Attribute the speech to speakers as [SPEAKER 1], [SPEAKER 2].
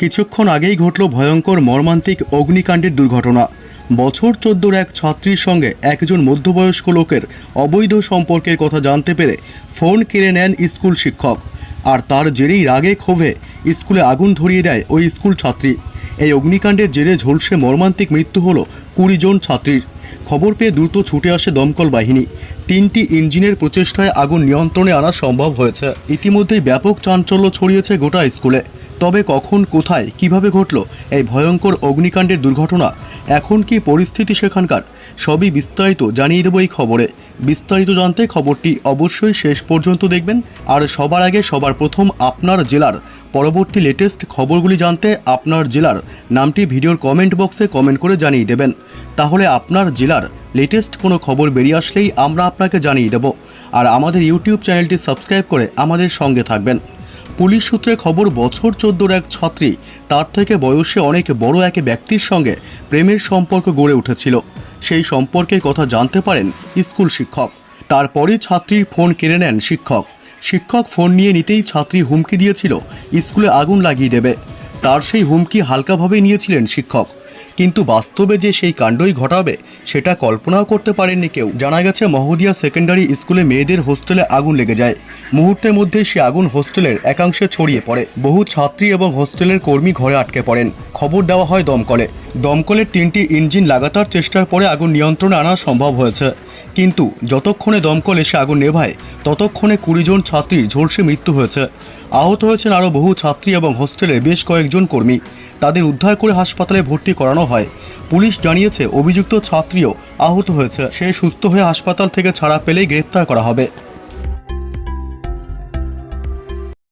[SPEAKER 1] কিছুক্ষণ আগেই ঘটল ভয়ঙ্কর মর্মান্তিক অগ্নিকাণ্ডের দুর্ঘটনা। বছর 14 এক ছাত্রীর সঙ্গে একজন মধ্যবয়স্ক লোকের অবৈধ সম্পর্কের কথা জানতে পেরে ফোন কেড়ে নেন স্কুল শিক্ষক। আর তার জেরেই রাগে ক্ষোভে স্কুলে আগুন ধরিয়ে দেয় ওই স্কুল ছাত্রী। এই অগ্নিকাণ্ডের জেরে ঝলসে মর্মান্তিক মৃত্যু হলো 20 জন ছাত্রীর। খবর পেয়ে দ্রুত ছুটে আসে দমকল বাহিনী। 3টি ইঞ্জিনের প্রচেষ্টায় আগুন নিয়ন্ত্রণে আনা সম্ভব হয়েছে। ইতিমধ্যেই ব্যাপক চাঞ্চল্য ছড়িয়েছে গোটা স্কুলে। তবে কখন, কোথায়, কিভাবে ঘটল এই ভয়ঙ্কর অগ্নিকাণ্ডের দুর্ঘটনা, এখন কি পরিস্থিতি সেখানকার, সবই বিস্তারিত জানিয়ে দেব এই খবরে। বিস্তারিত জানতে খবরটি অবশ্যই শেষ পর্যন্ত দেখবেন। আর সবার আগে সবার প্রথম আপনার জেলার পরবর্তী লেটেস্ট খবরগুলি জানতে আপনার জেলার নামটি ভিডিওর কমেন্ট বক্সে কমেন্ট করে জানিয়ে দেবেন। তাহলে আপনার জেলার লেটেস্ট কোনো খবর বেরিয়ে আসলেই আমরা আপনাকে জানিয়ে দেব। আর আমাদের ইউটিউব চ্যানেলটি সাবস্ক্রাইব করে আমাদের সঙ্গে থাকবেন। পুলিশ সূত্রে খবর, বছর 14 এক ছাত্রী তার থেকে বয়সে অনেক বড় এক ব্যক্তির সঙ্গে প্রেমের সম্পর্ক গড়ে উঠেছিল। সেই সম্পর্কের কথা জানতে পারেন স্কুল শিক্ষক। তারপরই ছাত্রীর ফোন কেড়ে নেন শিক্ষক। শিক্ষক ফোন নিয়ে নিতেই ছাত্রী হুমকি দিয়েছিল স্কুলে আগুন লাগিয়ে দেবে। তার সেই হুমকি হালকাভাবেই নিয়েছিলেন শিক্ষক, কিন্তু বাস্তবে যে সেই কাণ্ডই ঘটাবে সেটা কল্পনাও করতে পারেননি কেউ। জানা গেছে, মহদিয়া সেকেন্ডারি স্কুলে মেয়েদের হোস্টেলে আগুন লেগে যায়। মুহূর্তের মধ্যে সে আগুন হোস্টেলের একাংশে ছড়িয়ে পড়ে। বহু ছাত্রী এবং হোস্টেলের কর্মী ঘরে আটকে পড়েন। খবর দেওয়া হয় দমকলে। দমকলের 3টি ইঞ্জিন লাগাতার চেষ্টার পরে আগুন নিয়ন্ত্রণে আনা সম্ভব হয়েছে। কিন্তু যতক্ষণে দমকল এসে আগুন নেভায় ততক্ষণে 20 জন ছাত্রীর ঝলসে মৃত্যু হয়েছে। আহত হয়েছেন আরও বহু ছাত্রী এবং হোস্টেলের বেশ কয়েকজন কর্মী। তাদের উদ্ধার করে হাসপাতালে ভর্তি করানো হয়। পুলিশ জানিয়েছে, অভিযুক্ত ছাত্রীও আহত হয়েছে। সে সুস্থ হয়ে হাসপাতাল থেকে ছাড়া পেলেই গ্রেপ্তার করা হবে।